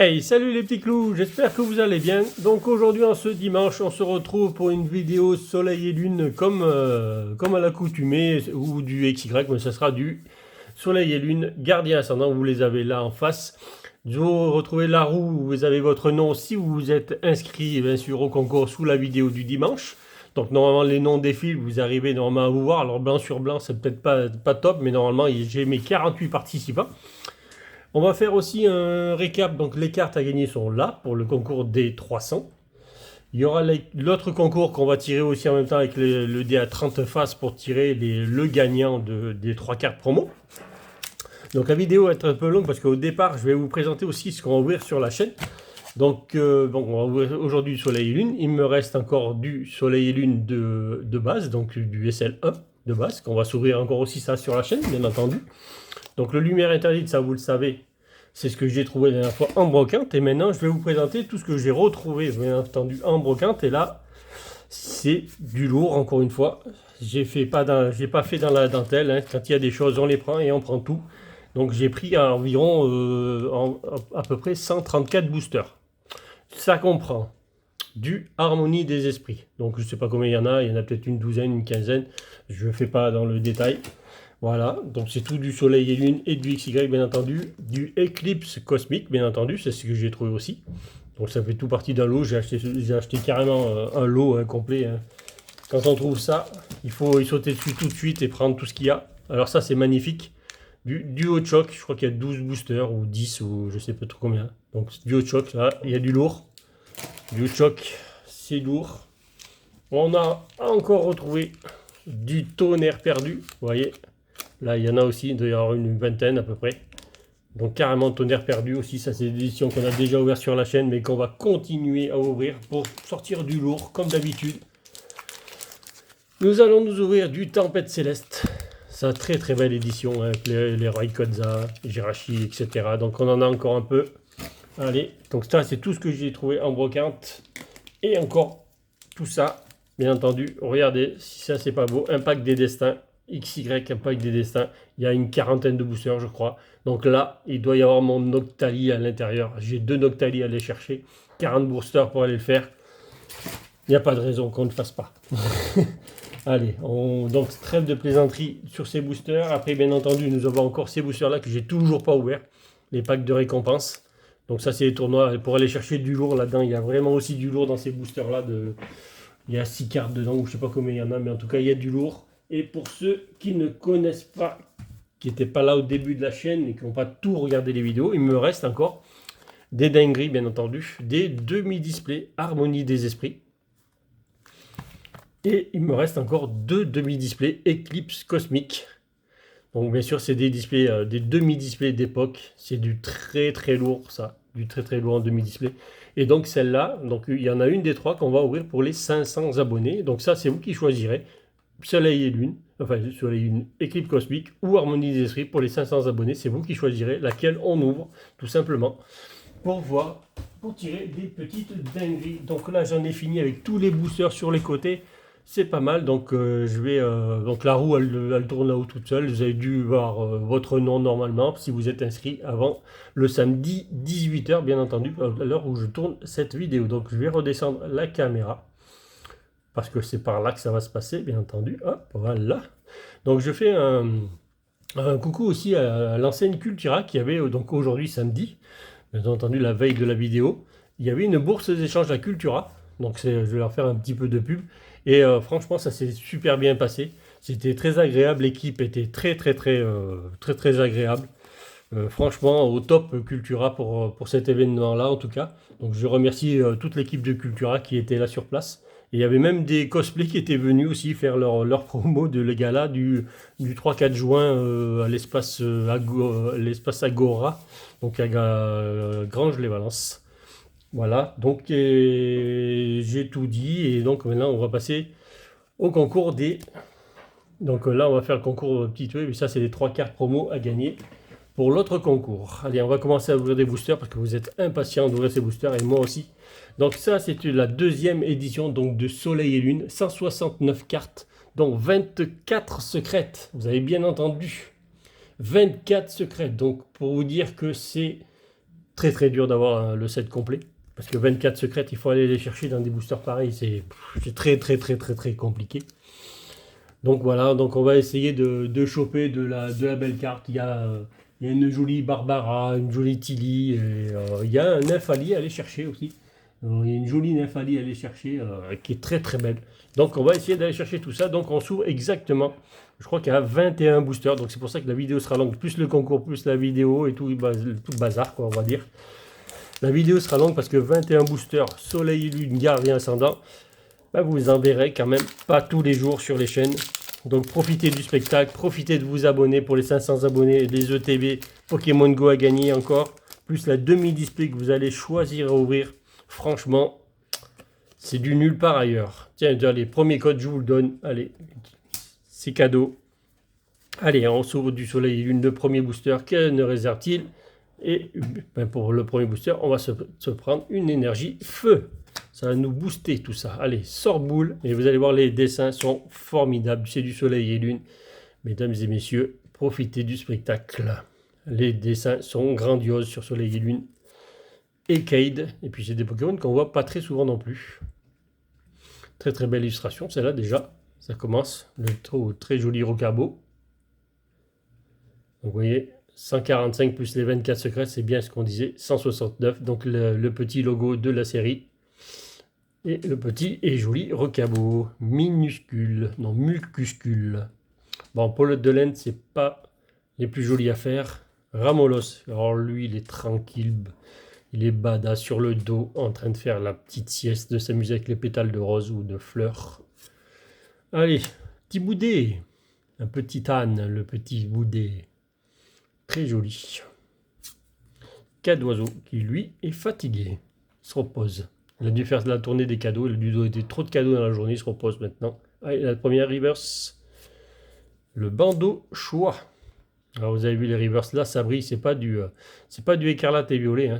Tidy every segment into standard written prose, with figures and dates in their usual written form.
Hey, salut les petits clous, j'espère que vous allez bien. Donc aujourd'hui, en ce dimanche, on se retrouve pour une vidéo soleil et lune comme à l'accoutumée, ou du XY, mais ce sera du soleil et lune gardien ascendant. Vous les avez là en face. Vous retrouvez la roue, vous avez votre nom si vous vous êtes inscrit bien sûr au concours sous la vidéo du dimanche. Donc normalement les noms défilent, vous arrivez normalement à vous voir. Alors blanc sur blanc, c'est peut-être pas top, mais normalement j'ai mes 48 participants. On va faire aussi un récap, donc les cartes à gagner sont là pour le concours des 300. Il y aura l'autre concours qu'on va tirer aussi en même temps avec le dé à 30 faces pour tirer le gagnant des 3 cartes promo. Donc la vidéo va être un peu longue parce qu'au départ je vais vous présenter aussi ce qu'on va ouvrir sur la chaîne. Donc bon, on va ouvrir aujourd'hui Soleil et Lune. Il me reste encore du Soleil et Lune de base, donc du SL1 de base, qu'on va s'ouvrir encore aussi ça sur la chaîne, bien entendu. Donc le lumière interdite, ça vous le savez, c'est ce que j'ai trouvé la dernière fois en brocante. Et maintenant, je vais vous présenter tout ce que j'ai retrouvé, bien entendu, en brocante. Et là, c'est du lourd, encore une fois. J'ai pas fait dans la dentelle. Hein. Quand il y a des choses, on les prend et on prend tout. Donc j'ai pris environ à peu près 134 boosters. Ça comprend du Harmonie des Esprits. Donc je ne sais pas combien il y en a peut-être une douzaine, une quinzaine. Je ne fais pas dans le détail. Voilà, donc c'est tout du Soleil et Lune et du XY bien entendu, du Éclipse Cosmique bien entendu, c'est ce que j'ai trouvé aussi. Donc ça fait tout partie d'un lot, j'ai acheté carrément un lot complet. Hein. Quand on trouve ça, il faut y sauter dessus tout de suite et prendre tout ce qu'il y a. Alors ça c'est magnifique. Du Duo de Choc, je crois qu'il y a 12 boosters ou 10 ou je sais pas trop combien. Donc Duo de Choc, là, il y a du lourd. Duo de Choc, c'est lourd. On a encore retrouvé du Tonnerre Perdu, vous voyez. Là, il y en a aussi, il doit y avoir une vingtaine à peu près. Donc carrément Tonnerre Perdu aussi, ça c'est des éditions qu'on a déjà ouvertes sur la chaîne, mais qu'on va continuer à ouvrir pour sortir du lourd, comme d'habitude. Nous allons nous ouvrir du Tempête Céleste. C'est une très très belle édition, hein, avec les Rayquaza, Jirachi, etc. Donc on en a encore un peu. Allez, donc ça c'est tout ce que j'ai trouvé en brocante. Et encore tout ça, bien entendu. Regardez, si ça c'est pas beau, un pack des destins. XY, un pack des destins, il y a une quarantaine de boosters je crois. Donc là, il doit y avoir mon Noctali à l'intérieur. J'ai 2 Noctali à aller chercher, 40 boosters pour aller le faire. Il n'y a pas de raison qu'on ne le fasse pas. Allez, donc trêve de plaisanterie sur ces boosters. Après, bien entendu, nous avons encore ces boosters-là que j'ai toujours pas ouverts, les packs de récompense. Donc ça, c'est les tournois pour aller chercher du lourd là-dedans. Il y a vraiment aussi du lourd dans ces boosters-là. Il y a 6 cartes dedans, ou je sais pas combien il y en a, mais en tout cas, il y a du lourd. Et pour ceux qui ne connaissent pas, qui n'étaient pas là au début de la chaîne et qui n'ont pas tout regardé les vidéos, il me reste encore des dingueries, bien entendu, des demi-displays Harmonie des Esprits. Et il me reste encore 2 demi-displays Éclipse Cosmique. Donc bien sûr, c'est des displays, des demi-displays d'époque. C'est du très très lourd, ça. Du très très lourd en demi-display. Et donc celle-là, donc il y en a une des 3 qu'on va ouvrir pour les 500 abonnés. Donc ça, c'est vous qui choisirez. Soleil et Lune, enfin Soleil et Lune, Éclipse Cosmique ou Harmonie des Esprits pour les 500 abonnés. C'est vous qui choisirez laquelle on ouvre, tout simplement, pour tirer des petites dingueries. Donc là, j'en ai fini avec tous les boosters sur les côtés. C'est pas mal, donc donc la roue, elle tourne là-haut toute seule. Vous avez dû voir votre nom normalement, si vous êtes inscrit avant le samedi 18h, bien entendu, à l'heure où je tourne cette vidéo. Donc je vais redescendre la caméra. Parce que c'est par là que ça va se passer, bien entendu. Hop, voilà. Donc je fais un coucou aussi à l'enseigne Cultura qui avait donc aujourd'hui samedi, bien entendu la veille de la vidéo, il y avait une bourse d'échange à Cultura. Donc je vais leur faire un petit peu de pub. Et franchement, ça s'est super bien passé. C'était très agréable, l'équipe était très agréable. Franchement, au top Cultura pour cet événement-là en tout cas. Donc je remercie toute l'équipe de Cultura qui était là sur place. Et il y avait même des cosplays qui étaient venus aussi faire leur promo de le gala du 3-4 juin à l'espace Agora, donc à Granges-les-Valences. Voilà, donc j'ai tout dit et donc maintenant on va passer au concours des... Donc là on va faire le concours petit web et ça c'est les 3 cartes promo à gagner pour l'autre concours. Allez, on va commencer à ouvrir des boosters parce que vous êtes impatients d'ouvrir ces boosters et moi aussi. Donc ça, c'est la 2e édition donc, de Soleil et Lune. 169 cartes, dont 24 secrètes. Vous avez bien entendu. 24 secrètes. Donc pour vous dire que c'est Très très dur d'avoir le set complet. Parce que 24 secrètes, il faut aller les chercher dans des boosters pareils. C'est très très très très très compliqué. Donc voilà, donc on va essayer de choper de la belle carte. Il y a une jolie Barbara, une jolie Tilly. Il y a un Nymphali à aller chercher aussi. Il y a une jolie Nymphali à aller chercher qui est très très belle. Donc on va essayer d'aller chercher tout ça. Donc on s'ouvre exactement. Je crois qu'il y a 21 boosters. Donc c'est pour ça que la vidéo sera longue. Plus le concours, plus la vidéo et tout le bazar, quoi, on va dire. La vidéo sera longue parce que 21 boosters, Soleil, Lune, Gardien, Ascendant. Bah, vous en verrez quand même pas tous les jours sur les chaînes. Donc profitez du spectacle, profitez de vous abonner pour les 500 abonnés, les ETB, Pokémon Go à gagner encore, plus la demi-display que vous allez choisir à ouvrir. Franchement, c'est du nulle part ailleurs. Tiens, allez, premier code, je vous le donne. Allez, c'est cadeau. Allez, on s'ouvre du Soleil et Lune, le premier booster. Quel ne réserve-t-il? Et ben, pour le premier booster, on va se prendre une énergie feu. Ça va nous booster tout ça. Allez, sort boule. Et vous allez voir, les dessins sont formidables. C'est du Soleil et Lune. Mesdames et messieurs, profitez du spectacle. Les dessins sont grandioses sur Soleil et Lune. Et Cade. Et puis c'est des Pokémon qu'on voit pas très souvent non plus. Très très belle illustration. Celle-là déjà, ça commence. Le très joli Rocabo. Donc vous voyez, 145 plus les 24 secrets, c'est bien ce qu'on disait, 169. Donc le petit logo de la série. Et le petit et joli Rocabo, minuscule, non mulcuscule. Bon, Paulette de laine, c'est pas les plus jolis à faire. Ramolos, alors lui, il est tranquille, il est badass sur le dos, en train de faire la petite sieste, de s'amuser avec les pétales de rose ou de fleurs. Allez, petit boudet, un petit âne, le petit boudet, très joli. Cas d'oiseau qui, lui, est fatigué, il se repose. Il a dû faire la tournée des cadeaux, il a dû donner trop de cadeaux dans la journée, il se repose maintenant. Allez, la première reverse, le bandeau choix. Alors vous avez vu les reverse là, ça brille, c'est pas du écarlate et violet. Hein,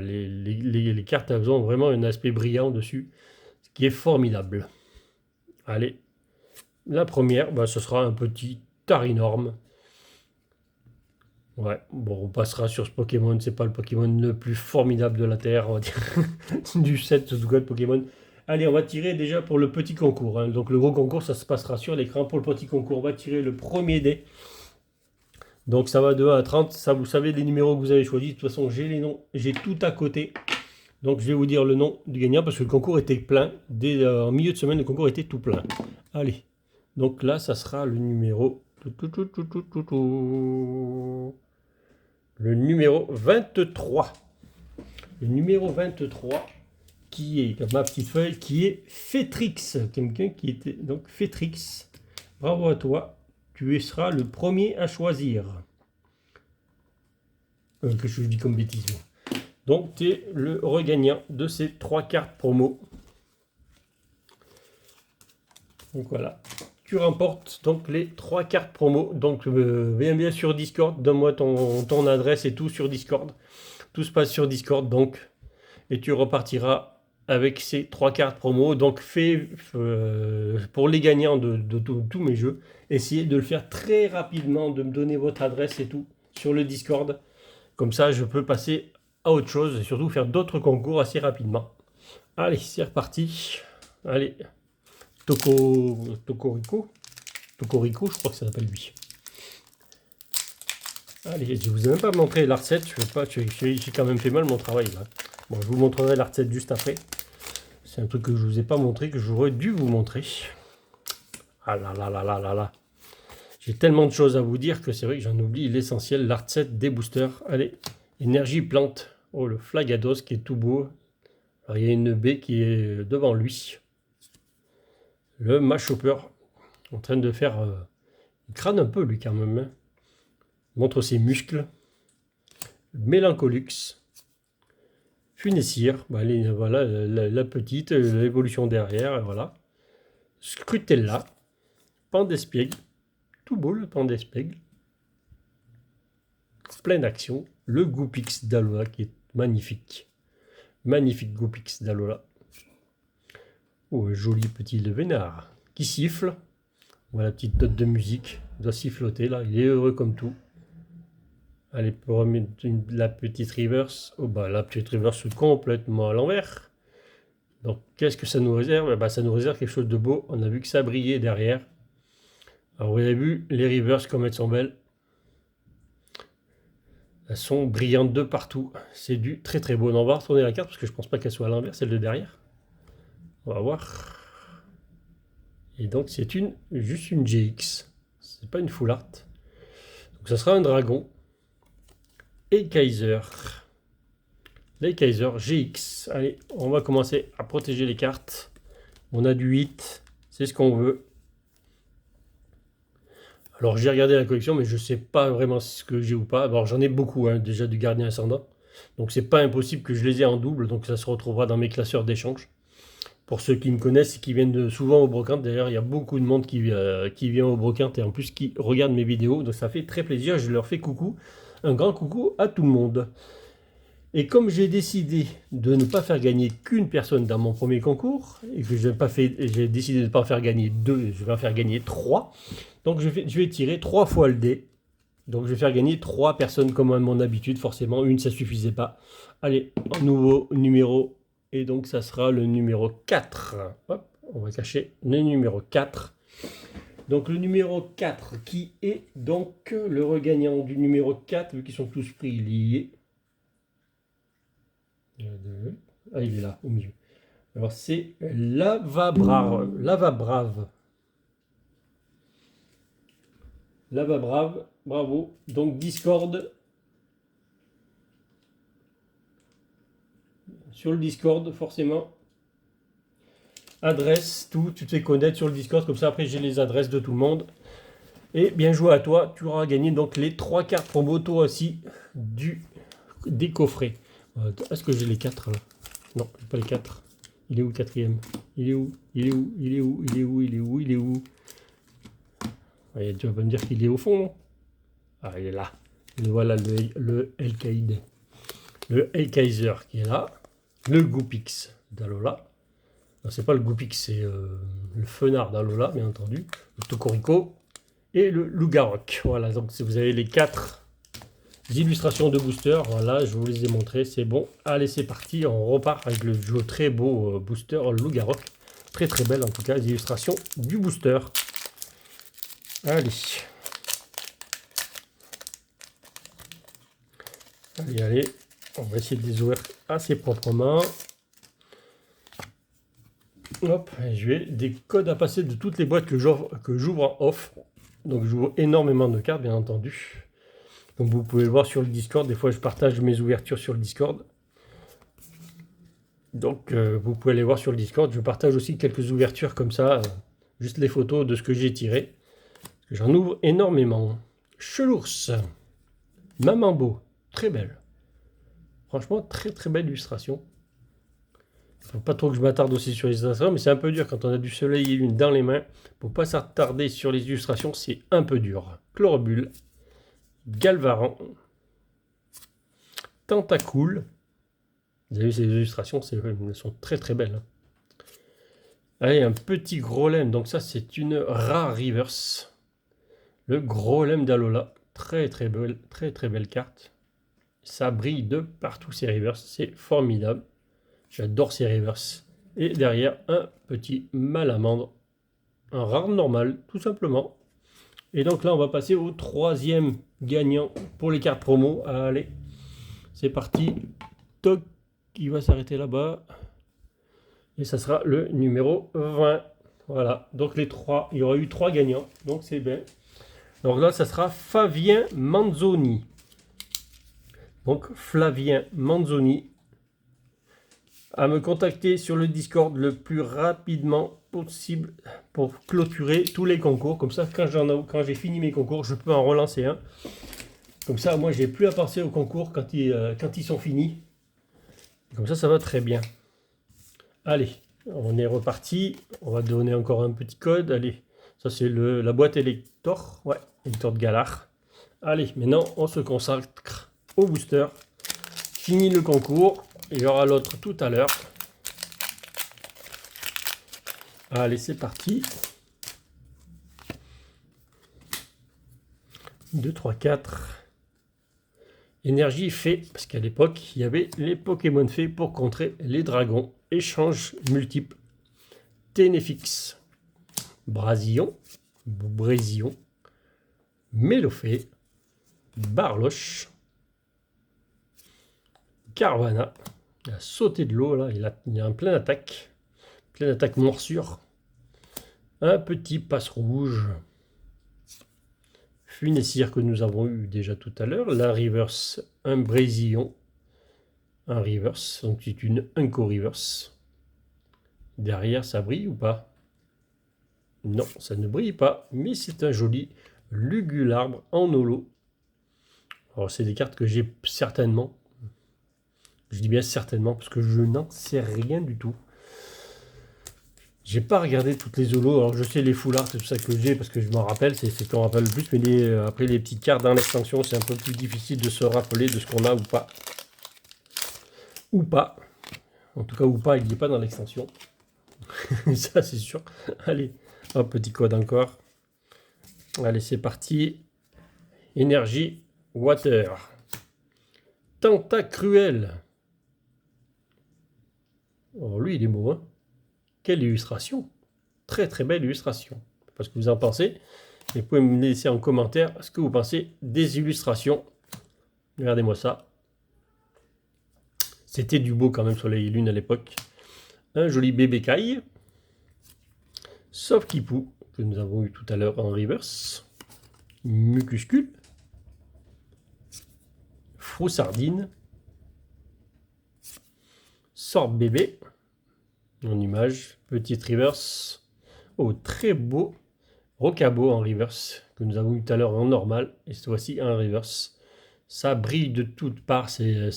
les cartes elles ont vraiment un aspect brillant dessus, ce qui est formidable. Allez, la première, bah, ce sera un petit Tarinorm. Ouais, bon, on passera sur ce Pokémon, c'est pas le Pokémon le plus formidable de la Terre, on va dire, du set de God Pokémon. Allez, on va tirer déjà pour le petit concours. Hein. Donc le gros concours, ça se passera sur l'écran. Pour le petit concours, on va tirer le premier dé. Donc ça va de 1 à 30. Ça, vous savez les numéros que vous avez choisis. De toute façon, j'ai les noms, j'ai tout à côté. Donc je vais vous dire le nom du gagnant parce que le concours était plein. Dès en milieu de semaine, le concours était tout plein. Allez, donc là, ça sera le numéro... Le numéro 23. Le numéro 23, qui est, comme ma petite feuille, qui est Fétrix. Quelqu'un qui était, donc Fétrix. Bravo à toi. Tu seras le premier à choisir. Que je dis comme bêtise. Donc, tu es le regagnant de ces 3 cartes promo. Donc voilà. Tu remportes donc les 3 cartes promo. Donc viens bien sur Discord, donne-moi ton adresse et tout sur Discord. Tout se passe sur Discord donc. Et tu repartiras avec ces 3 cartes promo. Donc fais pour les gagnants de tous mes jeux, essayez de le faire très rapidement, de me donner votre adresse et tout sur le Discord. Comme ça je peux passer à autre chose et surtout faire d'autres concours assez rapidement. Allez, c'est reparti. Allez. Tokorico, je crois que ça s'appelle lui. Allez, je vous ai même pas montré la recette, j'ai quand même fait mal mon travail là. Bon, je vous montrerai la recette juste après. C'est un truc que je vous ai pas montré, que j'aurais dû vous montrer. Ah là là là là là là. J'ai tellement de choses à vous dire que c'est vrai que j'en oublie l'essentiel, la recette des boosters. Allez, énergie plante. Oh, le Flagados qui est tout beau. Alors, il y a une baie qui est devant lui. Le Machopper, en train de faire... il crâne un peu, lui, quand même. Hein. Montre ses muscles. Mélancolux. Funessire. Bah, voilà la petite, l'évolution derrière, voilà. Scrutella. Pandespiègle. Tout beau, le Pandespiègle. Pleine action. Le Goupix d'Alola, qui est magnifique. Magnifique Goupix d'Alola. Oh, un joli petit le vénard qui siffle. Voilà la petite note de musique. Il doit siffloter là. Il est heureux comme tout. Allez, pour remettre la petite reverse. Oh bah la petite reverse complètement à l'envers. Donc qu'est-ce que ça nous réserve? Bah, ça nous réserve quelque chose de beau. On a vu que ça brillait derrière. Alors vous avez vu les reverses comme elles sont belles. Elles sont brillantes de partout. C'est du très très beau. On va retourner la carte parce que je pense pas qu'elle soit à l'envers, celle de derrière. On va voir. Et donc c'est juste une GX. C'est pas une full art. Donc ça sera un dragon. Et Kaiser. Les Kaiser GX. Allez, on va commencer à protéger les cartes. On a du 8. C'est ce qu'on veut. Alors j'ai regardé la collection, mais je ne sais pas vraiment ce que j'ai ou pas. Alors j'en ai beaucoup hein, déjà du gardien ascendant. Donc c'est pas impossible que je les ai en double. Donc ça se retrouvera dans mes classeurs d'échange. Pour ceux qui me connaissent et qui viennent souvent au brocante. D'ailleurs il y a beaucoup de monde qui vient au brocante et en plus qui regarde mes vidéos. Donc ça fait très plaisir. Je leur fais coucou. Un grand coucou à tout le monde. Et comme j'ai décidé de ne pas faire gagner qu'une personne dans mon premier concours, et que j'ai décidé de ne pas en faire gagner 2, je vais en faire gagner 3. Donc je vais tirer 3 fois le dé. Donc je vais faire gagner 3 personnes comme à mon habitude, forcément. Une, ça suffisait pas. Allez, un nouveau numéro. Et donc ça sera le numéro 4. Hop, on va cacher le numéro 4. Donc le numéro 4 qui est donc le regagnant du numéro 4, vu qu'ils sont tous pris liés. Ah, il est là, au milieu. Alors, c'est Lava Brave. Lava Brave. Lava Brave, bravo. Donc, Discord. Sur le Discord, forcément. Adresse, tout. Tu te fais connaître sur le Discord. Comme ça, après, j'ai les adresses de tout le monde. Et bien joué à toi. Tu auras gagné donc les 3 cartes promo, toi aussi, des coffrets. Est-ce que j'ai les 4 là? Non, j'ai pas les 4. Il est où le quatrième? Il est où? Il est où? Il est où? Il est où? Il est où? Il est où? Ouais, tu vas pas me dire qu'il est au fond, non? Ah, il est là. Et voilà le El Kaïd. Le El Kaiser qui est là. Le Goopix d'Alola. Non, c'est pas le Goopix, c'est le Fenard d'Alola, bien entendu. Le Tocorico. Et le Lougarok. Voilà, donc si vous avez les 4 illustrations de booster, voilà, je vous les ai montrées, c'est bon. Allez, c'est parti, on repart avec le très beau booster Lougarok. Très très belle en tout cas, les illustrations du booster. Allez. Allez, allez, on va essayer de les ouvrir assez proprement. Hop, je vais des codes à passer de toutes les boîtes que j'ouvre en off. Donc j'ouvre énormément de cartes, bien entendu. Donc vous pouvez le voir sur le Discord. Des fois, je partage mes ouvertures sur le Discord. Donc vous pouvez aller voir sur le Discord. Je partage aussi quelques ouvertures comme ça. Juste les photos de ce que j'ai tiré. J'en ouvre énormément. Chelours. Mamambo. Très belle. Franchement, très très belle illustration. Faut pas trop que je m'attarde aussi sur les illustrations, mais c'est un peu dur quand on a du soleil et lune dans les mains. Pour pas s'attarder sur les illustrations, c'est un peu dur. Chlorobule. Galvaran. Tentacool. Vous avez vu ces illustrations, elles sont très très belles. Hein. Allez, un petit Grolem. Donc ça, c'est une rare reverse. Le Grolem d'Alola. Très très belle carte. Ça brille de partout ces reverses. C'est formidable. J'adore ces reverses. Et derrière, un petit Malamandre. Un rare normal, tout simplement. Et donc là, on va passer au 3e gagnant pour les cartes promo. Allez, c'est parti. Toc, qui va s'arrêter là-bas. Et ça sera le numéro 20. Voilà, donc les 3, il y aura eu 3 gagnants. Donc c'est bien. Donc là, ça sera Flavien Manzoni. Donc Flavien Manzoni. À me contacter sur le Discord le plus rapidement possible pour clôturer tous les concours. Comme ça, quand j'ai fini mes concours, je peux en relancer un. Comme ça, moi, j'ai plus à penser aux concours quand ils sont finis. Comme ça va très bien. Allez, on est reparti. On va donner encore un petit code. Allez, ça c'est la boîte Elector. Ouais, Elector de Galar. Allez, maintenant, on se consacre au booster. Fini le concours. Il y aura l'autre tout à l'heure. Allez, c'est parti. 2, 3, 4. Énergie fée, parce qu'à l'époque, il y avait les Pokémon fées pour contrer les dragons. Échange multiple. Ténéfix. Brasillon. Brésillon. Mélofée. Barloche. Carvana. Il a sauté de l'eau, là. Il est en pleine attaque. Pleine attaque morsure. Un petit passe-rouge. Funessire que nous avons eu déjà tout à l'heure. La reverse, un Brésillon. Un reverse. Donc c'est une Unco reverse. Derrière, ça brille ou pas? Non, ça ne brille pas. Mais c'est un joli Lugularbre en holo. Alors c'est des cartes que j'ai certainement. Je dis bien certainement parce que je n'en sais rien du tout. J'ai pas regardé toutes les holos, alors je sais les full art et tout ça que j'ai parce que je m'en rappelle, c'est ce qu'on rappelle le plus, mais après les petites cartes dans l'extension, c'est un peu plus difficile de se rappeler de ce qu'on a ou pas. Ou pas. En tout cas, ou pas, il n'y est pas dans l'extension. Ça, c'est sûr. Allez, un petit code encore. Allez, c'est parti. Énergie, water. Tentacruel. Oh, lui, il est beau, hein. Quelle illustration! Très très belle illustration. Je sais pas ce que vous en pensez. Et vous pouvez me laisser en commentaire ce que vous pensez des illustrations. Regardez-moi ça. C'était du beau quand même Soleil et Lune à l'époque. Un joli bébé caille. Sauf Kipou, que nous avons eu tout à l'heure en reverse. Mucuscule. Froussardine. Sorbe bébé. En image, petite reverse. Oh, très beau Rocabo en reverse que nous avons eu tout à l'heure en normal et cette fois-ci en reverse. Ça brille de toutes parts ces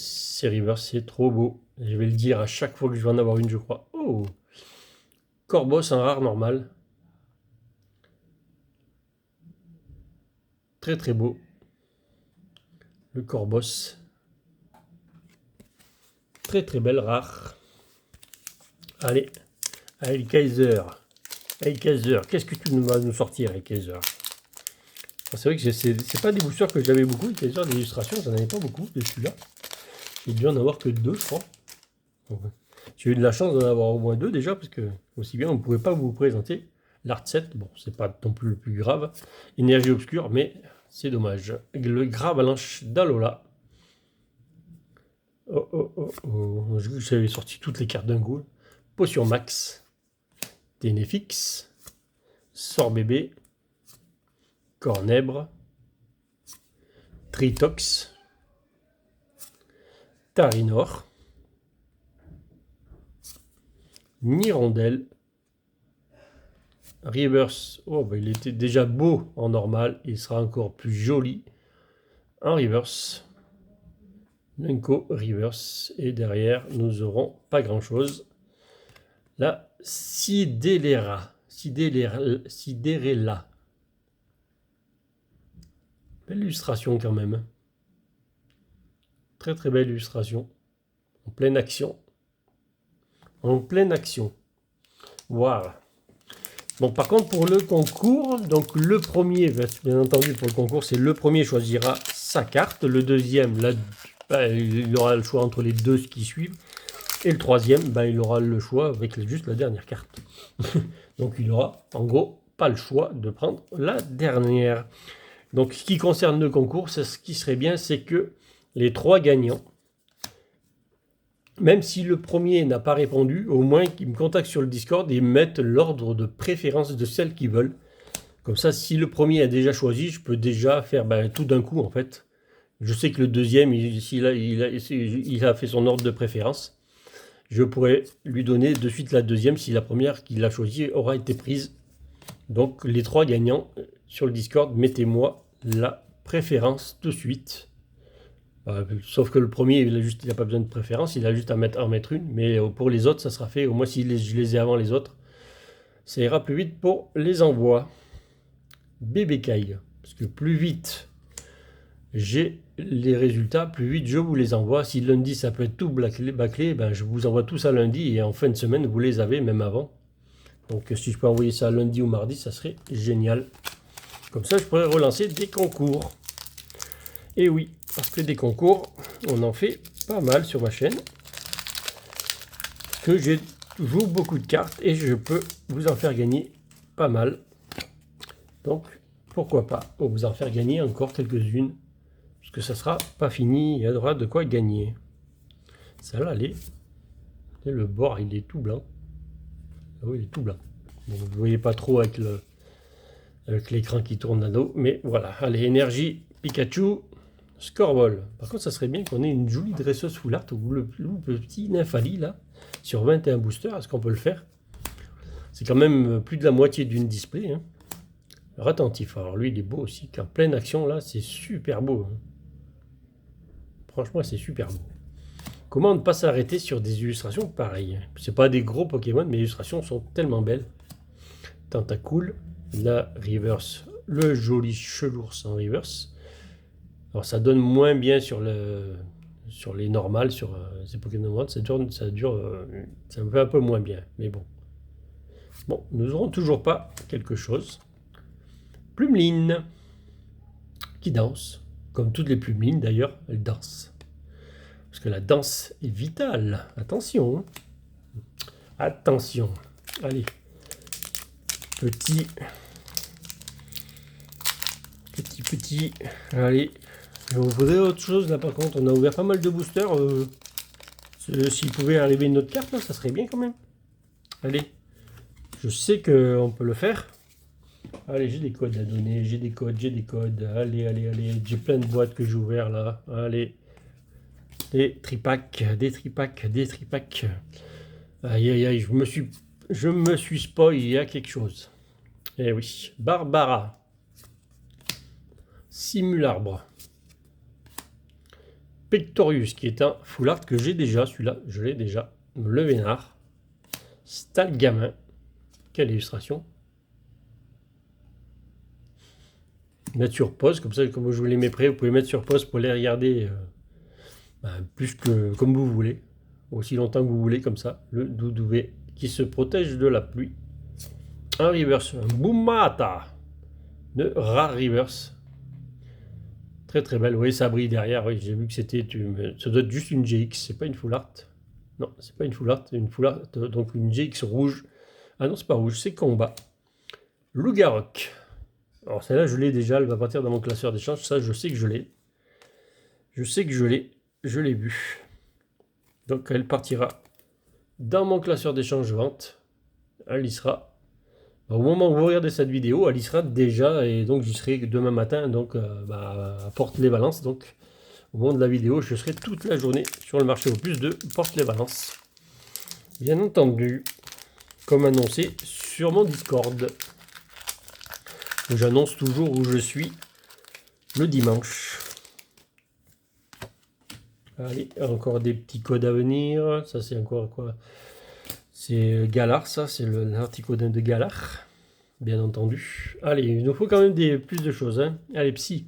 reverse, c'est trop beau. Je vais le dire à chaque fois que je vais en avoir une, je crois. Oh, Corboss en rare normal. Très très beau. Le Corboss. Très très belle rare. Allez, allez Kaiser. Allez Kaiser, qu'est-ce que tu vas nous sortir, avec Kaiser? C'est vrai que c'est pas des boosters que j'avais beaucoup, les Kaiser d'illustration, j'en avais pas beaucoup de celui-là. J'ai dû en avoir que 2, je crois. J'ai eu de la chance d'en avoir au moins 2 déjà, parce que aussi bien on ne pouvait pas vous présenter l'art set. Bon, c'est pas non plus le plus grave. Énergie obscure, mais c'est dommage. Le Gravalanche d'Alola. Oh oh oh oh. J'avais sorti toutes les cartes d'un coup. Potion Max, Ténéfix, Sort Bébé, Cornèbre, Tritox, Tarinor, Nirondelle, Reverse. Oh, bah, il était déjà beau en normal, il sera encore plus joli en Reverse. Lunko Reverse, et derrière nous aurons pas grand chose. La Sidérella. Belle illustration quand même. Très très belle illustration. En pleine action. En pleine action. Voilà. Bon, par contre, pour le concours, donc le premier, bien entendu, pour le concours, c'est le premier choisira sa carte. Le deuxième, là, il aura le choix entre les deux qui suivent. Et le troisième, il aura le choix avec juste la dernière carte. Donc il aura, en gros, pas le choix de prendre la dernière. Donc ce qui concerne le concours, ce qui serait bien, c'est que les 3 gagnants, même si le premier n'a pas répondu, au moins qu'ils me contactent sur le Discord et mettent l'ordre de préférence de celles qu'ils veulent. Comme ça, si le premier a déjà choisi, je peux déjà faire tout d'un coup en fait. Je sais que le deuxième, il a fait son ordre de préférence. Je pourrais lui donner de suite la deuxième si la première qu'il a choisie aura été prise. Donc les 3 gagnants sur le Discord, mettez-moi la préférence de suite. Sauf que le premier, il n'a pas besoin de préférence, il a juste à en mettre une. Mais pour les autres, ça sera fait. Au moins, si je les ai avant les autres, ça ira plus vite pour les envois. Bébé caille. Parce que plus vite j'ai les résultats, plus vite je vous les envoie. Si lundi ça peut être tout bâclé, je vous envoie tout ça lundi et en fin de semaine vous les avez même avant. Donc si je peux envoyer ça lundi ou mardi, ça serait génial. Comme ça je pourrais relancer des concours. Et oui, parce que des concours, on en fait pas mal sur ma chaîne. Que je joue beaucoup de cartes et je peux vous en faire gagner pas mal. Donc, pourquoi pas vous en faire gagner encore quelques-unes. Parce que ça sera pas fini, il y aura de quoi gagner. Celle-là, le bord, il est tout blanc. Ah oui, il est tout blanc. Donc, vous ne voyez pas trop avec l'écran qui tourne là-haut. Mais voilà, allez, énergie, Pikachu, Scorball. Par contre, ça serait bien qu'on ait une jolie dresseuse full art ou le petit Nymphali, là, sur 21 boosters. Est-ce qu'on peut le faire? C'est quand même plus de la moitié d'une display. Hein. Alors, attentif. Alors, lui, il est beau aussi. En pleine action, là, c'est super beau. Hein. Franchement, c'est super beau. Comment ne pas s'arrêter sur des illustrations pareilles? C'est pas des gros Pokémon, mais les illustrations sont tellement belles. Tentacool, la reverse, le joli chelours en reverse. Alors ça donne moins bien sur les normales, sur ces Pokémon normales, ça me fait un peu moins bien, mais bon. Bon, nous n'aurons toujours pas quelque chose. Plumeline, qui danse, comme toutes les Plumelines d'ailleurs, elle danse. Parce que la danse est vitale. Attention. Attention. Allez. Petit. Allez. On voudrait autre chose là par contre. On a ouvert pas mal de boosters. S'il pouvait arriver une autre carte là, ça serait bien quand même. Allez. Je sais qu'on peut le faire. Allez, j'ai des codes à donner. J'ai des codes. Allez. J'ai plein de boîtes que j'ai ouvertes là. Allez. Des tripacks. Aïe, je me suis spoil, il y a quelque chose. Eh oui, Barbara. Simularbre. Pectorius, qui est un full art que j'ai déjà, celui-là, je l'ai déjà. Le Vénard. Stalgamin. Quelle illustration. Mettre sur pause, comme ça, comme je vous les mets prêts, vous pouvez mettre sur pause pour les regarder plus que comme vous voulez. Aussi longtemps que vous voulez, comme ça. Le Doudouvé qui se protège de la pluie. Un reverse, un Boomata de Rare Reverse. Très belle. Oui, ça brille derrière. Oui, j'ai vu que c'était. Ça doit être juste une GX, c'est pas une full art. Non, c'est pas une full art, c'est une full art. Donc une GX rouge. Ah non, c'est pas rouge, c'est combat. Lougarok. Alors celle-là, je l'ai déjà. Elle va partir dans mon classeur d'échange. Ça, je sais que je l'ai. Je l'ai vu. Donc elle partira dans mon classeur d'échange vente. Elle y sera. Au moment où vous regardez cette vidéo, elle y sera déjà, et donc j'y serai demain matin, donc à Porte-les-Valences. Donc au moment de la vidéo, je serai toute la journée sur le marché aux puces de Porte-les-Valences. Bien entendu, comme annoncé sur mon Discord, où j'annonce toujours où je suis le dimanche. Allez, encore des petits codes à venir. Ça, c'est encore quoi? C'est Galar, ça, c'est l'articodin de Galar, bien entendu. Allez, il nous faut quand même plus de choses. Hein. Allez, Psy.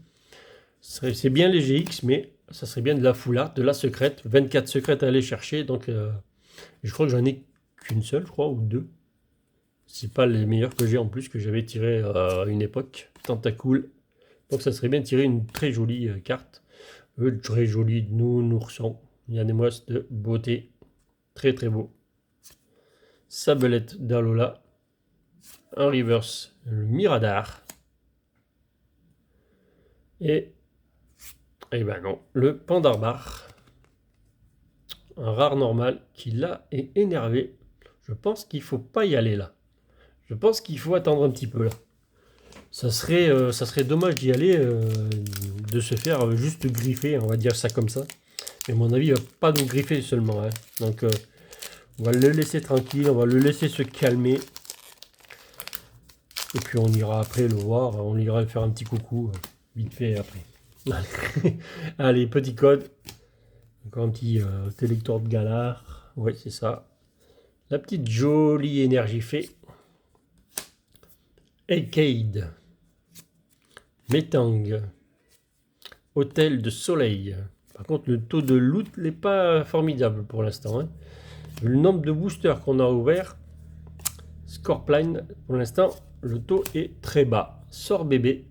C'est bien les GX, mais ça serait bien de la full art, de la secrète. 24 secrètes à aller chercher. Donc, je crois que j'en ai qu'une seule, je crois, ou deux. C'est pas les meilleurs que j'ai en plus, que j'avais tiré à une époque. Tentacool. Donc, ça serait bien de tirer une très jolie carte. Très jolie nounourson. Il y a des mouasses de beauté. Très beau. Sablette d'Alola. Un reverse, le Miradar. Et ben non, le Pandarbar. Un rare normal qui là est énervé. Je pense qu'il faut pas y aller là. Je pense qu'il faut attendre un petit peu là. Ça serait dommage d'y aller, de se faire juste griffer, on va dire ça comme ça. Mais à mon avis, il va pas nous griffer seulement. Hein. Donc on va le laisser tranquille, on va le laisser se calmer. Et puis on ira après le voir, on ira le faire un petit coucou, vite fait après. Allez, petit code. Encore un petit télélecteur de Galar. Oui, c'est ça. La petite jolie énergie fait. Arcade. Metang. Hôtel de Soleil. Par contre, le taux de loot n'est pas formidable pour l'instant. Hein. Le nombre de boosters qu'on a ouvert, Scorpline, pour l'instant, le taux est très bas. Sort bébé.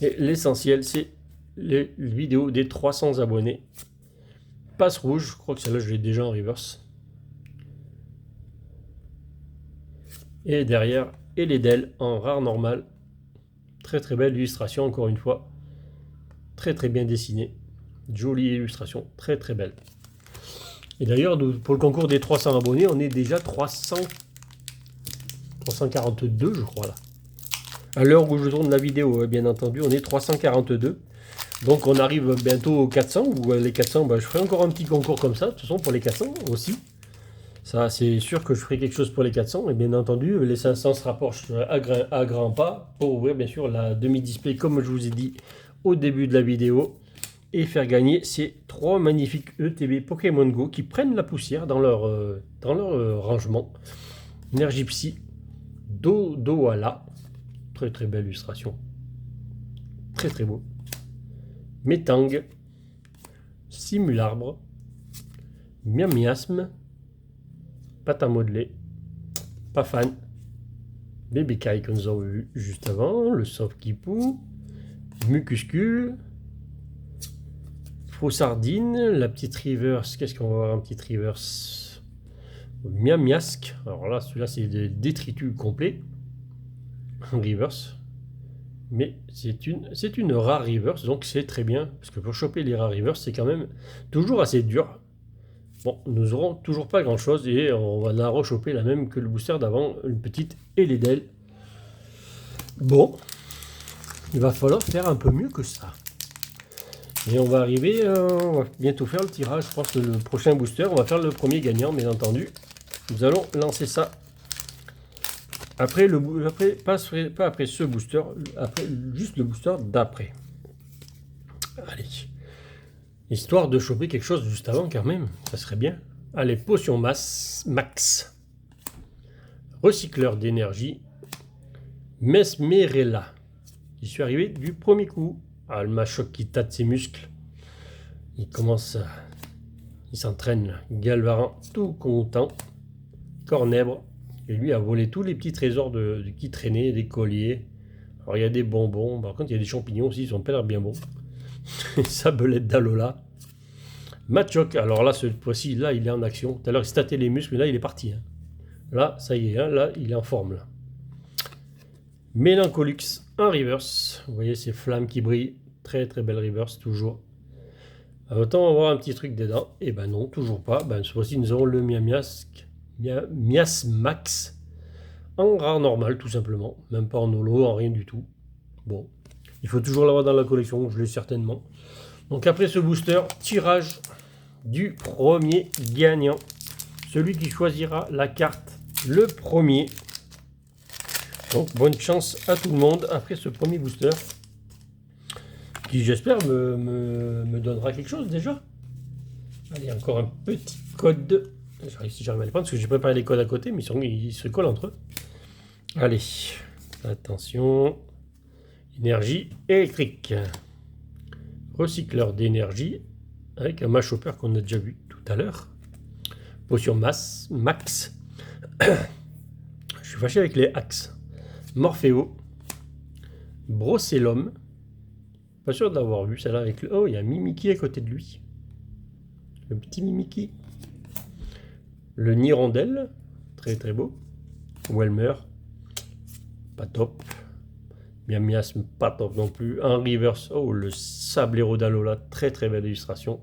Et l'essentiel, c'est les vidéos des 300 abonnés. Passe rouge, je crois que celle-là je l'ai déjà en reverse. Et derrière, et les DEL en rare normal. Très très belle illustration encore une fois. Très très bien dessinée. Jolie illustration, très très belle. Et d'ailleurs, pour le concours des 300 abonnés, on est déjà 342 je crois là. À l'heure où je tourne la vidéo, bien entendu, on est 342. Donc on arrive bientôt aux 400, ou les 400, je ferai encore un petit concours comme ça, de toute façon pour les 400 aussi. Ça, c'est sûr que je ferai quelque chose pour les 400. Et bien entendu, les 500 se rapprochent à grands pas pour ouvrir bien sûr la demi-display comme je vous ai dit au début de la vidéo. Et faire gagner ces 3 magnifiques ETB Pokémon Go qui prennent la poussière dans leur rangement. Energipsy, Dodoala, très très belle illustration. Très très beau. Metang, Simularbre, Miasme, Pâte à modeler, pas fan, Baby Kai que nous avons vu juste avant, le Soft Kipou, Mucuscule, Faux Sardine, la petite Reverse, qu'est-ce qu'on va voir, un petit Reverse, Miasque, alors là celui-là c'est des détritus complets, Reverse, mais c'est une rare Reverse, donc c'est très bien, parce que pour choper les rares Reverse c'est quand même toujours assez dur. Bon, nous aurons toujours pas grand chose et on va la rechoper la même que le booster d'avant, une petite et les DEL. Bon, il va falloir faire un peu mieux que ça. Et on va arriver, on va bientôt faire le tirage. Je pense que le prochain booster, on va faire le premier gagnant, bien entendu. Nous allons lancer ça après pas après ce booster, après juste le booster d'après. Allez. Histoire de choper quelque chose juste avant quand même, ça serait bien. Allez, potion max, recycleur d'énergie, Mesmerella. J'y suis arrivé du premier coup. Ah, le Machoc qui tâte ses muscles. Il s'entraîne. Galvaran, tout content. Cornèbre, et lui a volé tous les petits trésors qui traînaient, des colliers. Alors il y a des bonbons, par contre il y a des champignons aussi, ils sont pas l'air bien bons. Sabelette d'Alola. Machoc, alors là, cette fois-ci, là, il est en action. Tout à l'heure, il se tâtait les muscles, mais là, il est parti. Hein. Là, ça y est, hein, là, il est en forme. Là. Mélancolux en reverse. Vous voyez ces flammes qui brillent. Très, très belle reverse, toujours. Autant avoir un petit truc dedans. Et ben non, toujours pas. Ben, cette fois-ci, nous aurons le Miasmax en rare normal, tout simplement. Même pas en holo, en rien du tout. Bon, il faut toujours l'avoir dans la collection, je l'ai certainement. Donc après ce booster, tirage du premier gagnant. Celui qui choisira la carte le premier. Donc bonne chance à tout le monde après ce premier booster. Qui j'espère me donnera quelque chose déjà. Allez, encore un petit code. Si j'arrive à les prendre, parce que j'ai préparé les codes à côté, mais ils se collent entre eux. Allez, attention. Énergie électrique. Recycleur d'énergie avec un Machopper qu'on a déjà vu tout à l'heure. Potion max. Je suis fâché avec les axes. Morphéo. Brocellum. Pas sûr d'avoir vu celle-là avec le... Oh, il y a Mimiki à côté de lui. Le petit Mimiki. Le Nirondelle. Très très beau. Welmer. Pas top. Miasme, pas top non plus. Un reverse. Oh, le Sablero d'Alola. Très très belle illustration.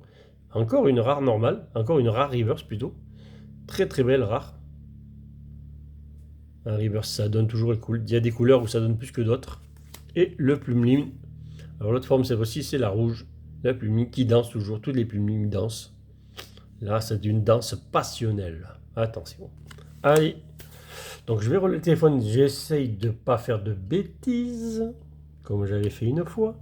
Encore une rare normale. Encore une rare reverse plutôt. Très très belle rare. Un reverse, ça donne toujours le cool. Il y a des couleurs où ça donne plus que d'autres. Et le plumeline. Alors l'autre forme, cette fois-ci, c'est la rouge. La plumeline qui danse toujours. Toutes les plumelines dansent. Là, c'est une danse passionnelle. Attention. Allez. Donc je vais rouler le téléphone. J'essaye de ne pas faire de bêtises. Comme j'avais fait une fois.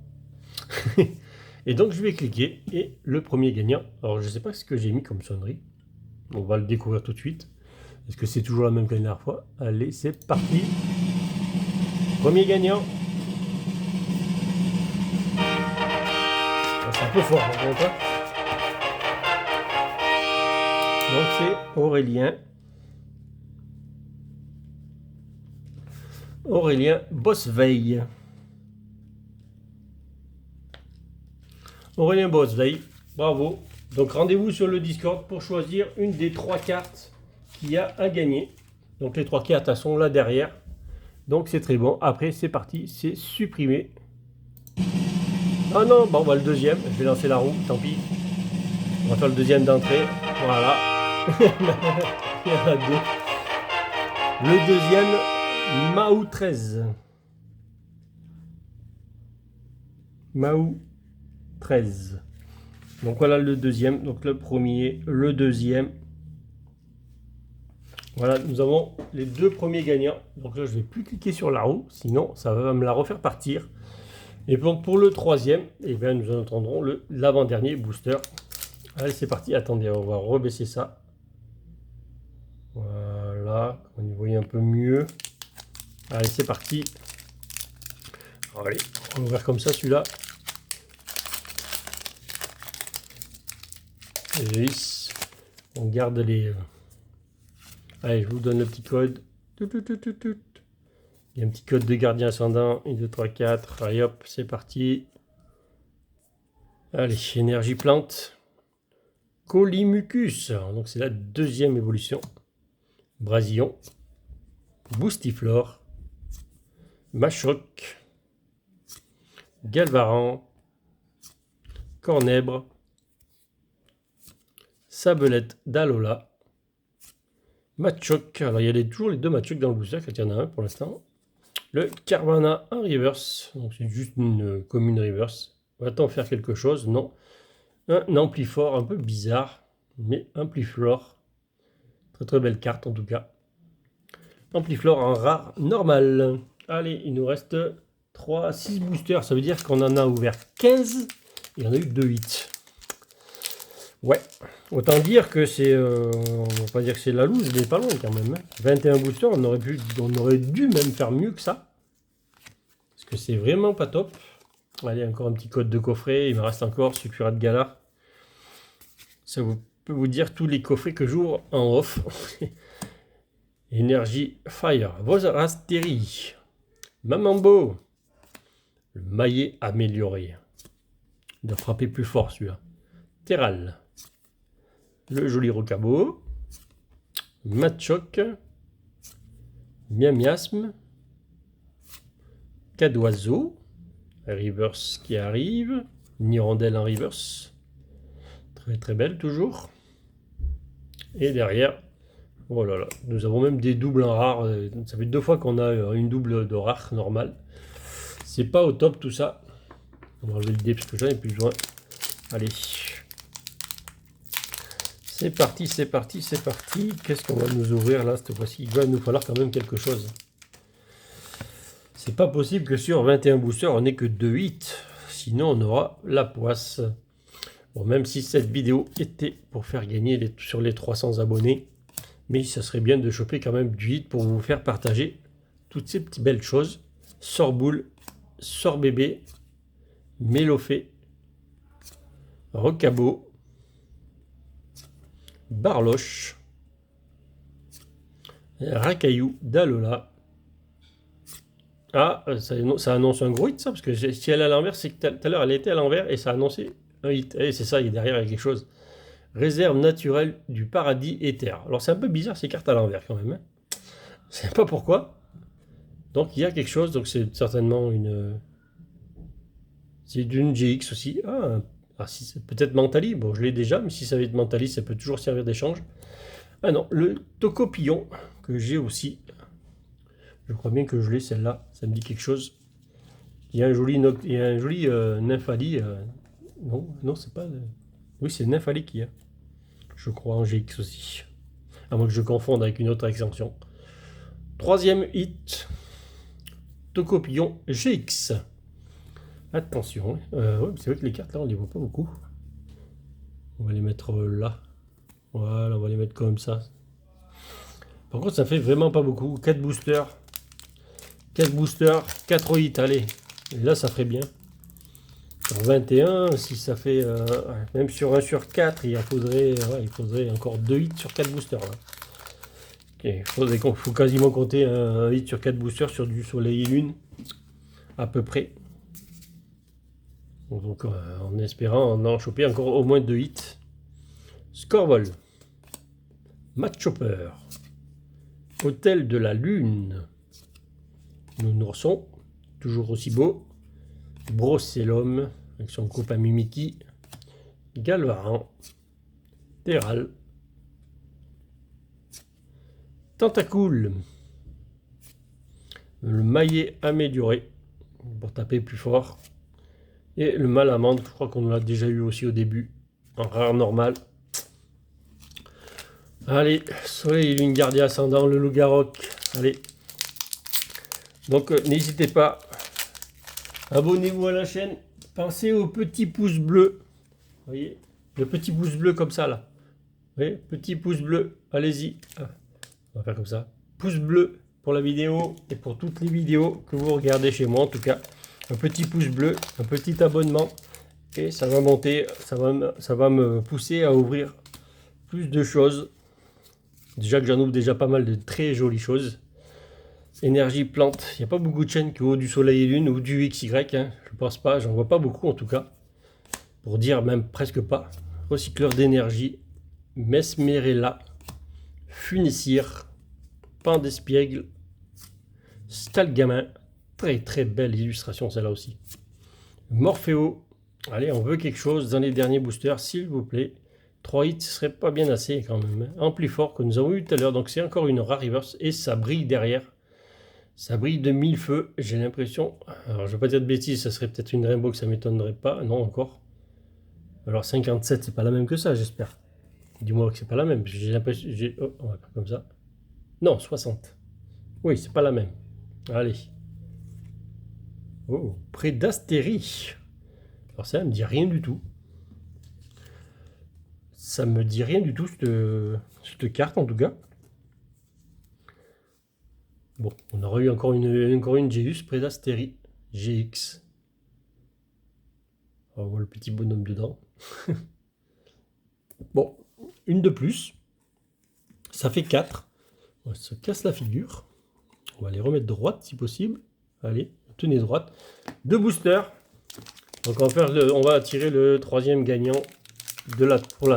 Et donc je vais cliquer. Et le premier gagnant. Alors je ne sais pas ce que j'ai mis comme sonnerie. On va le découvrir tout de suite. Est-ce que c'est toujours la même que la dernière fois? Allez, c'est parti. Premier gagnant. C'est un peu fort, hein, pas. Donc c'est Aurélien. Aurélien Bosveil. Aurélien Bosveil, bravo. Donc rendez-vous sur le Discord pour choisir une des 3 cartes qu'il y a à gagner. Donc les 3 cartes, elles sont là derrière. Donc c'est très bon. Après, c'est parti, c'est supprimé. Ah non, bon, on va le deuxième. Je vais lancer la roue, tant pis. On va faire le deuxième d'entrée. Voilà. Il y en a deux. Le deuxième, Mahou 13. Mahou 13. Donc voilà le deuxième. Donc le premier, le deuxième. Voilà, nous avons les 2 premiers gagnants. Donc là, je ne vais plus cliquer sur la roue, sinon ça va me la refaire partir. Et donc pour le troisième, eh bien, nous entendrons l'avant-dernier booster. Allez, c'est parti. Attendez, on va rebaisser ça. Voilà, on y voit un peu mieux. Allez, c'est parti. Allez, on va ouvrir comme ça celui-là. On garde les... Allez, je vous donne le petit code. Il y a un petit code de gardien ascendant. 1, 2, 3, 4. Allez hop, c'est parti. Allez, énergie plante. Colimucus. Donc c'est la deuxième évolution. Brasillon. Boostiflore. Machoc. Galvaran. Cornèbre. Sabelette d'Alola. Machoc. Alors il y a toujours les 2 Machoc dans le booster, quand il y en a un pour l'instant. Le Carvana en reverse. Donc c'est juste une commune reverse. Va-t-on faire quelque chose? Non. Un Amplifort un peu bizarre, mais Ampliflore. Très très belle carte en tout cas. Ampliflore en rare normal. Allez, il nous reste 6 boosters. Ça veut dire qu'on en a ouvert 15 et on a eu 2 hits. Ouais, autant dire que c'est... on va pas dire que c'est la loose, il est pas loin quand même. 21 boosters, on aurait dû même faire mieux que ça. Parce que c'est vraiment pas top. Allez, encore un petit code de coffret. Il me reste encore Succurat de Galar. Ça peut vous dire tous les coffrets que j'ouvre en off. Énergie Fire. Vosrasteri. Mamambo. Le maillet amélioré. Il doit frapper plus fort celui-là. Terral. Le joli Rocabo. Machoc. Miamiasme. Cadoiseau. Reverse qui arrive. Nirondelle en reverse. Très très belle toujours. Et derrière, oh là là, nous avons même des doubles en rare. Ça fait 2 fois qu'on a une double de rare normale. C'est pas au top tout ça. On va enlever le dé parce que j'en ai plus besoin. Allez. C'est parti, c'est parti, c'est parti. Qu'est-ce qu'on va nous ouvrir là cette fois-ci? Il va nous falloir quand même quelque chose. C'est pas possible que sur 21 boosters, on n'ait que 2 hits. Sinon, on aura la poisse. Bon, même si cette vidéo était pour faire gagner sur les 300 abonnés, mais ça serait bien de choper quand même du hit pour vous faire partager toutes ces petites belles choses. Sorboule, Sorbébé, Mélofée, Recabo, Barloche, Racaillou d'Alola. Ah, ça annonce un gros hit ça, parce que si elle est à l'envers, c'est que tout à l'heure elle était à l'envers et ça a annoncé un hit. Et c'est ça, il est derrière il y a quelque chose. Réserve naturelle du paradis éther. Alors c'est un peu bizarre ces cartes à l'envers quand même. Hein. Je sais pas pourquoi. Donc il y a quelque chose, donc c'est certainement une... C'est d'une GX aussi. Si c'est peut-être Mentali. Bon, je l'ai déjà, mais si ça veut être Mentali, ça peut toujours servir d'échange. Ah non, le Tocopillon, que j'ai aussi. Je crois bien que je l'ai, celle-là. Ça me dit quelque chose. Il y a un joli, Nymphali. Non, c'est pas... Oui, c'est Nymphali qui a. Je crois en GX aussi. À moins que je confonde avec une autre extension. 3e hit. Tocopillon GX. Attention. Ouais, c'est vrai que les cartes là, on les voit pas beaucoup. On va les mettre là. Voilà, on va les mettre comme ça. Par contre, ça fait vraiment pas beaucoup. 4 boosters. 4 boosters, 4 hits, allez. Et là, ça ferait bien. Sur 21, si ça fait... même sur 1 sur 4, il faudrait encore 2 hits sur 4 boosters. Là. Okay, faut quasiment compter un hit sur 4 boosters sur du soleil et lune. À peu près. Donc en espérant en choper encore au moins 2 hits. Scorball. Match Chopper. Hôtel de la Lune. Nounourson. Toujours aussi beau. Brossellum. Avec son copain Mimiki. Galvaran. Terral. Tentacool. Le maillet amélioré pour taper plus fort. Et le malamande, je crois qu'on l'a déjà eu aussi au début, en rare normal. Allez, soleil et lune gardien ascendant, le loup-garroc. Allez. Donc n'hésitez pas, abonnez-vous à la chaîne, pensez au petit pouce bleu. Vous voyez, le petit pouce bleu comme ça là. Vous voyez, petit pouce bleu, allez-y. On va faire comme ça. Pouce bleu pour la vidéo et pour toutes les vidéos que vous regardez chez moi en tout cas. Un petit pouce bleu, un petit abonnement et ça va monter, ça va me pousser à ouvrir plus de choses. Déjà que j'en ouvre déjà pas mal de très jolies choses. Énergie plante, il n'y a pas beaucoup de chaînes qui ont du soleil et lune ou du XY, hein. Je pense pas, j'en vois pas beaucoup en tout cas. Pour dire même presque pas. Recycleur d'énergie, Mesmerella, Funicire, Pan d'Espiègle, Stalgamin. Très très belle illustration celle-là aussi. Morphéo. Allez, on veut quelque chose dans les derniers boosters, s'il vous plaît. 3 hits, ce serait pas bien assez quand même. Amplifort que nous avons eu tout à l'heure. Donc c'est encore une rare reverse et ça brille derrière. Ça brille de 1000 feux, j'ai l'impression. Alors je vais pas dire de bêtises, ça serait peut-être une rainbow que ça m'étonnerait pas. Non, encore. Alors 57, c'est pas la même que ça, j'espère. Dis-moi que c'est pas la même. J'ai l'impression. Oh, on va faire comme ça. Non, 60. Oui, c'est pas la même. Allez. Oh, Prédastérie. Alors ça me dit rien du tout. Ça me dit rien du tout, cette carte en tout cas. Bon, on aurait eu encore une Geus, Prédastérie, GX. On voit le petit bonhomme dedans. Bon, une de plus. Ça fait 4. On se casse la figure. On va les remettre droite si possible. Allez, tenez droite. 2 boosters. Donc on va tirer le 3e gagnant pour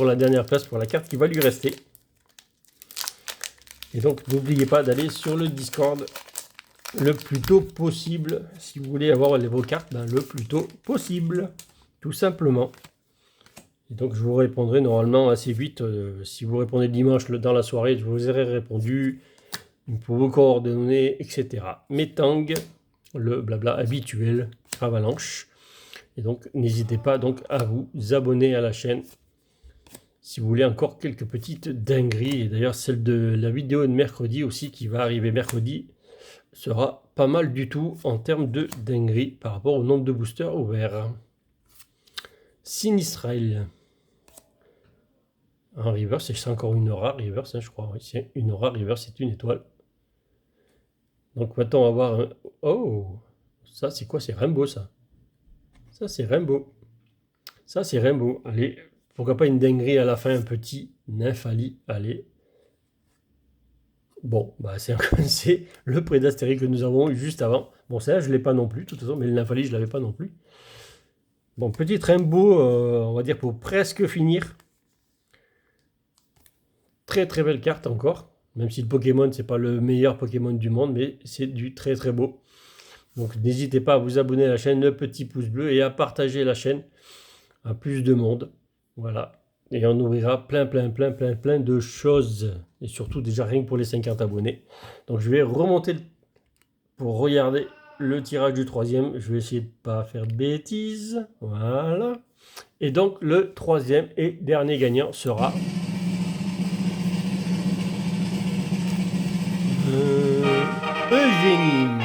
la dernière place, pour la carte qui va lui rester. Et donc n'oubliez pas d'aller sur le Discord le plus tôt possible si vous voulez avoir vos cartes le plus tôt possible, tout simplement. Et donc je vous répondrai normalement assez vite. Si vous répondez dimanche dans la soirée, je vous aurai répondu pour vos coordonnées, etc. Metang, le blabla habituel, Avalanche. Et donc n'hésitez pas donc à vous abonner à la chaîne si vous voulez encore quelques petites dingueries. Et d'ailleurs celle de la vidéo de mercredi aussi qui va arriver mercredi sera pas mal du tout en termes de dingueries par rapport au nombre de boosters ouverts. Sinistrail. En reverse, c'est encore une rare reverse, hein, je crois. Oui, c'est une rare reverse, c'est une étoile. Donc maintenant on va voir un... Oh, ça c'est quoi? C'est Rainbow ça. Ça c'est Rainbow. Ça c'est Rainbow. Allez, pourquoi pas une dinguerie à la fin, un petit Nymphali. Allez. Bon, bah c'est le Prédastérie que nous avons eu juste avant. Bon, ça je ne l'ai pas non plus, de toute façon, mais le Nymphali je ne l'avais pas non plus. Bon, petit Rainbow, on va dire pour presque finir. Très très belle carte encore. Même si le Pokémon, c'est pas le meilleur Pokémon du monde, mais c'est du très très beau. Donc n'hésitez pas à vous abonner à la chaîne, le petit pouce bleu, et à partager la chaîne à plus de monde. Voilà. Et on ouvrira plein de choses. Et surtout déjà rien que pour les 50 abonnés. Donc je vais remonter pour regarder le tirage du 3e. Je vais essayer de pas faire de bêtises. Voilà. Et donc le 3e et dernier gagnant sera... Eugénie.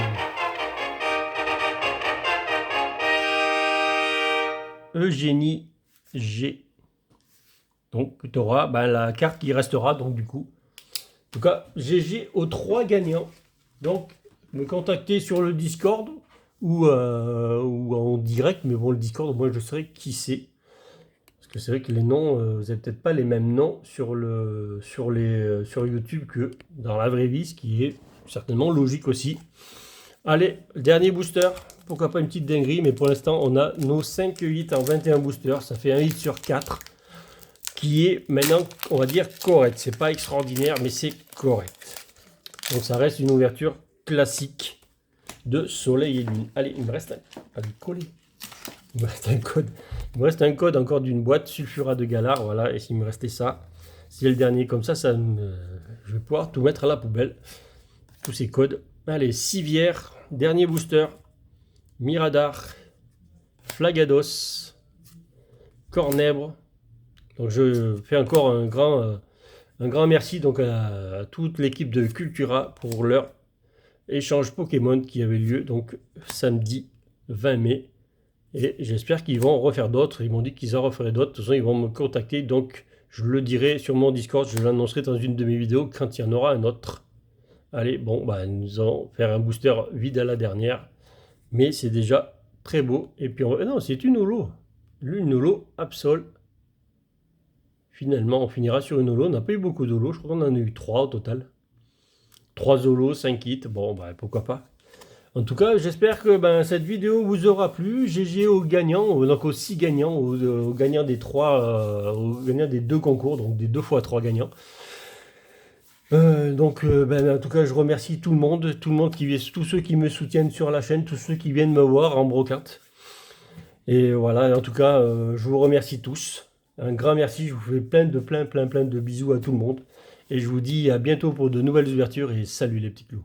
Eugénie G. Donc tu auras la carte qui restera donc du coup. En tout cas, GG aux 3 gagnants. Donc me contacter sur le Discord ou en direct. Mais bon, le Discord, moi je saurai qui c'est. Parce que c'est vrai que les noms, vous n'avez peut-être pas les mêmes noms sur YouTube que dans la vraie vie, ce qui est certainement logique aussi. Allez, dernier booster. Pourquoi pas une petite dinguerie, mais pour l'instant, on a nos 5 hits en 21 boosters. Ça fait un hit sur 4, qui est maintenant, on va dire, correct. C'est pas extraordinaire, mais c'est correct. Donc ça reste une ouverture classique de Soleil et Lune. Allez, il me reste un... Allez, coller. Il me reste un code. Il me reste un code encore d'une boîte Sulfura de Galar. Voilà, et s'il me restait ça, c'est le dernier. Comme ça, je vais pouvoir tout mettre à la poubelle. Tous ces codes. Allez, Civière, dernier booster. Miradar, Flagados, Cornèbre. Donc je fais encore un grand merci donc à toute l'équipe de Cultura pour leur échange Pokémon qui avait lieu donc samedi 20 mai. Et j'espère qu'ils vont en refaire d'autres. Ils m'ont dit qu'ils en referaient d'autres. De toute façon, ils vont me contacter. Donc je le dirai sur mon Discord. Je l'annoncerai dans une de mes vidéos quand il y en aura un autre. Allez, bon, bah, nous allons faire un booster vide à la dernière. Mais c'est déjà très beau. Et puis, non, c'est une holo. Une holo Absol. Finalement, on finira sur une holo. On n'a pas eu beaucoup d'holo. Je crois qu'on en a eu 3 au total. 3 holos, 5 hits. Bon, bah, pourquoi pas. En tout cas, j'espère que cette vidéo vous aura plu. GG aux gagnants, donc aux 6 gagnants, aux gagnants des 3, aux gagnants des 2 concours, donc des 2 fois 3 gagnants. En tout cas, je remercie tout le monde tous ceux qui me soutiennent sur la chaîne, tous ceux qui viennent me voir en brocante. Et voilà, en tout cas, je vous remercie tous. Un grand merci, je vous fais plein de bisous à tout le monde. Et je vous dis à bientôt pour de nouvelles ouvertures et salut les petits clous.